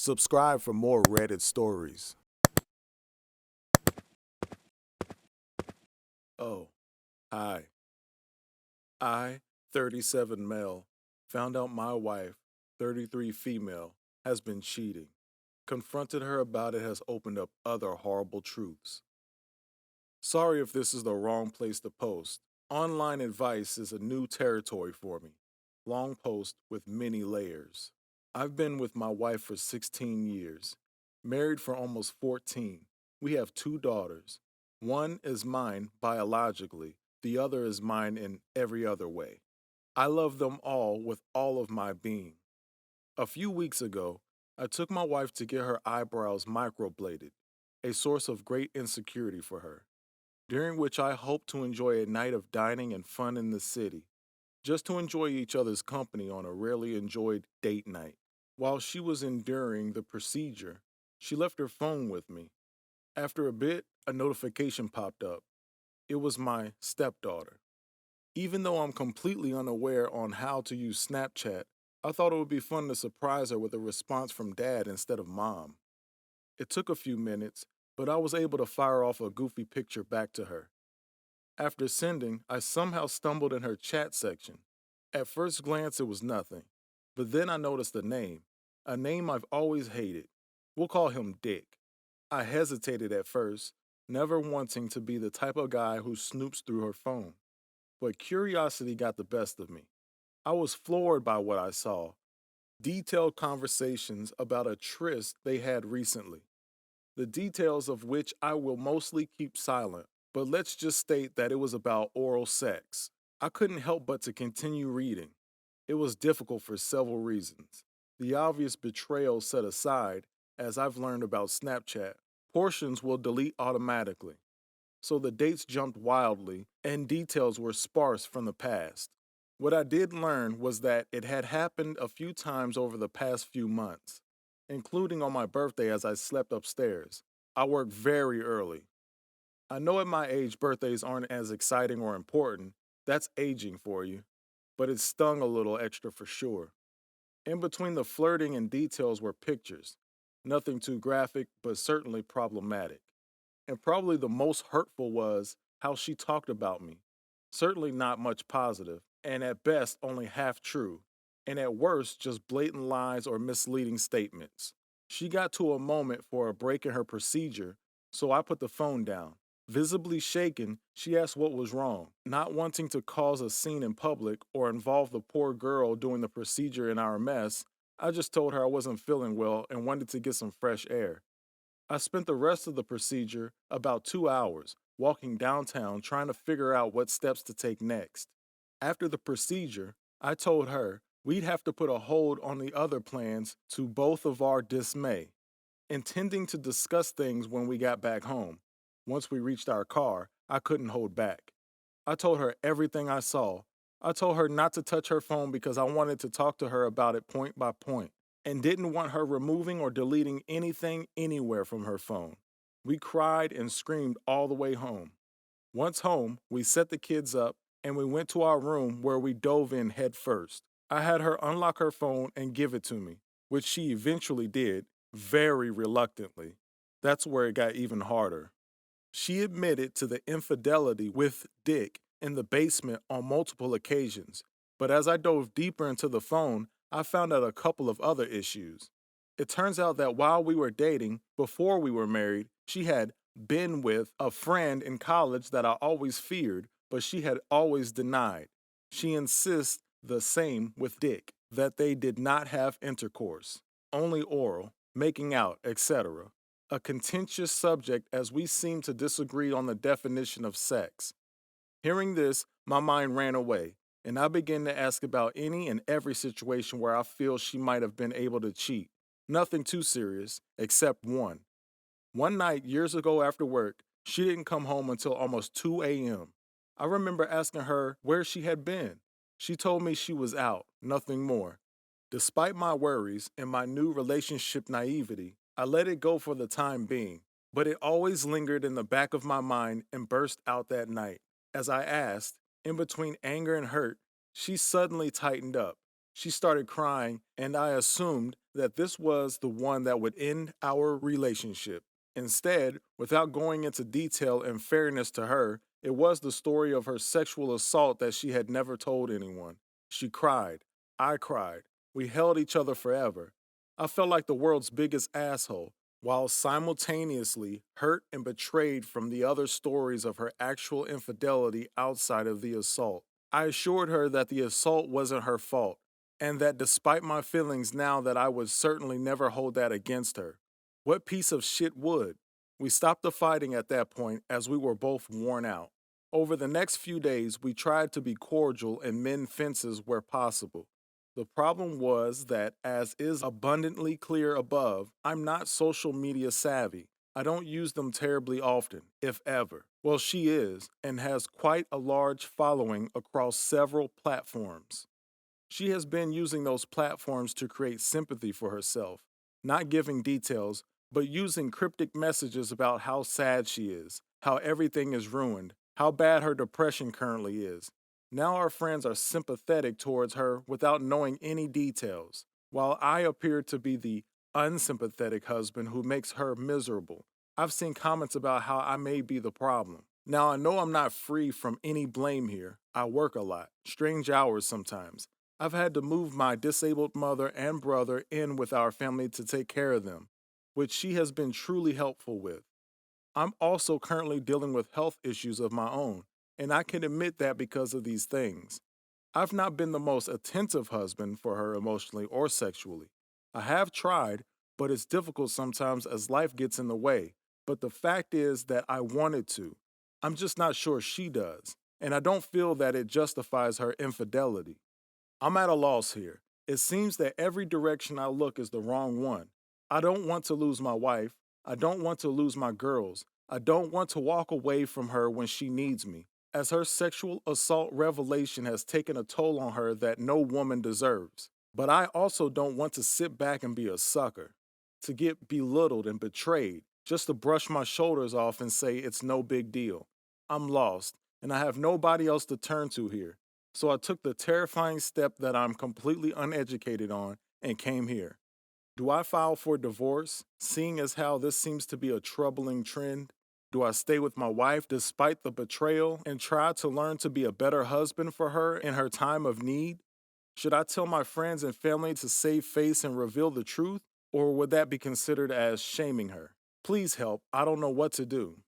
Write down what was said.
Subscribe for more Reddit stories. Oh, hi. I, 37 male, found out my wife, 33 female, has been cheating. Confronted her about it has opened up other horrible truths. Sorry if this is the wrong place to post. Online advice is a new territory for me. Long post with many layers. I've been with my wife for 16 years, married for almost 14. We have two daughters. One is mine biologically, the other is mine in every other way. I love them all with all of my being. A few weeks ago, I took my wife to get her eyebrows microbladed, a source of great insecurity for her, during which I hoped to enjoy a night of dining and fun in the city, just to enjoy each other's company on a rarely enjoyed date night. While she was enduring the procedure, she left her phone with me. After a bit, a notification popped up. It was my stepdaughter. Even though I'm completely unaware on how to use Snapchat, I thought it would be fun to surprise her with a response from dad instead of mom. It took a few minutes, but I was able to fire off a goofy picture back to her. After sending, I somehow stumbled in her chat section. At first glance, it was nothing, but then I noticed a name I've always hated. We'll call him Dick. I hesitated at first, never wanting to be the type of guy who snoops through her phone. But curiosity got the best of me. I was floored by what I saw. Detailed conversations about a tryst they had recently, the details of which I will mostly keep silent, but let's just state that it was about oral sex. I couldn't help but to continue reading. It was difficult for several reasons. The obvious betrayal set aside, as I've learned about Snapchat, portions will delete automatically. So the dates jumped wildly and details were sparse from the past. What I did learn was that it had happened a few times over the past few months, including on my birthday as I slept upstairs. I work very early. I know at my age birthdays aren't as exciting or important. That's aging for you. But it stung a little extra for sure. In between the flirting and details were pictures. Nothing too graphic, but certainly problematic. And probably the most hurtful was how she talked about me. Certainly not much positive, and at best only half true, and at worst just blatant lies or misleading statements. She got to a moment for a break in her procedure, so I put the phone down. Visibly shaken, she asked what was wrong. Not wanting to cause a scene in public or involve the poor girl doing the procedure in our mess, I just told her I wasn't feeling well and wanted to get some fresh air. I spent the rest of the procedure, about 2 hours, walking downtown trying to figure out what steps to take next. After the procedure, I told her we'd have to put a hold on the other plans to both of our dismay, intending to discuss things when we got back home. Once we reached our car, I couldn't hold back. I told her everything I saw. I told her not to touch her phone because I wanted to talk to her about it point by point and didn't want her removing or deleting anything anywhere from her phone. We cried and screamed all the way home. Once home, we set the kids up and we went to our room where we dove in head first. I had her unlock her phone and give it to me, which she eventually did, very reluctantly. That's where it got even harder. She admitted to the infidelity with Dick in the basement on multiple occasions, but as I dove deeper into the phone, I found out a couple of other issues. It turns out that while we were dating, before we were married, she had been with a friend in college that I always feared, but she had always denied. She insists the same with Dick, that they did not have intercourse, only oral, making out, etc. A contentious subject as we seem to disagree on the definition of sex. Hearing this, my mind ran away, and I began to ask about any and every situation where I feel she might have been able to cheat. Nothing too serious, except one. One night, years ago after work, she didn't come home until almost 2 a.m. I remember asking her where she had been. She told me she was out, nothing more. Despite my worries and my new relationship naivety, I let it go for the time being, but it always lingered in the back of my mind and burst out that night. As I asked, in between anger and hurt, she suddenly tightened up. She started crying, and I assumed that this was the one that would end our relationship. Instead, without going into detail and fairness to her, it was the story of her sexual assault that she had never told anyone. She cried. I cried. We held each other forever. I felt like the world's biggest asshole, while simultaneously hurt and betrayed from the other stories of her actual infidelity outside of the assault. I assured her that the assault wasn't her fault, and that despite my feelings now that I would certainly never hold that against her. What piece of shit would? We stopped the fighting at that point as we were both worn out. Over the next few days, we tried to be cordial and mend fences where possible. The problem was that, as is abundantly clear above, I'm not social media savvy. I don't use them terribly often, if ever. Well, she is, and has quite a large following across several platforms. She has been using those platforms to create sympathy for herself, not giving details, but using cryptic messages about how sad she is, how everything is ruined, how bad her depression currently is. Now our friends are sympathetic towards her without knowing any details, while I appear to be the unsympathetic husband who makes her miserable. I've seen comments about how I may be the problem. Now I know I'm not free from any blame here. I work a lot, strange hours sometimes. I've had to move my disabled mother and brother in with our family to take care of them, which she has been truly helpful with. I'm also currently dealing with health issues of my own, and I can admit that because of these things. I've not been the most attentive husband for her emotionally or sexually. I have tried, but it's difficult sometimes as life gets in the way. But the fact is that I wanted to. I'm just not sure she does, and I don't feel that it justifies her infidelity. I'm at a loss here. It seems that every direction I look is the wrong one. I don't want to lose my wife. I don't want to lose my girls. I don't want to walk away from her when she needs me, as her sexual assault revelation has taken a toll on her that no woman deserves. But I also don't want to sit back and be a sucker, to get belittled and betrayed, just to brush my shoulders off and say it's no big deal. I'm lost, and I have nobody else to turn to here. So I took the terrifying step that I'm completely uneducated on and came here. Do I file for divorce, seeing as how this seems to be a troubling trend? Do I stay with my wife despite the betrayal and try to learn to be a better husband for her in her time of need? Should I tell my friends and family to save face and reveal the truth? Or would that be considered as shaming her? Please help. I don't know what to do.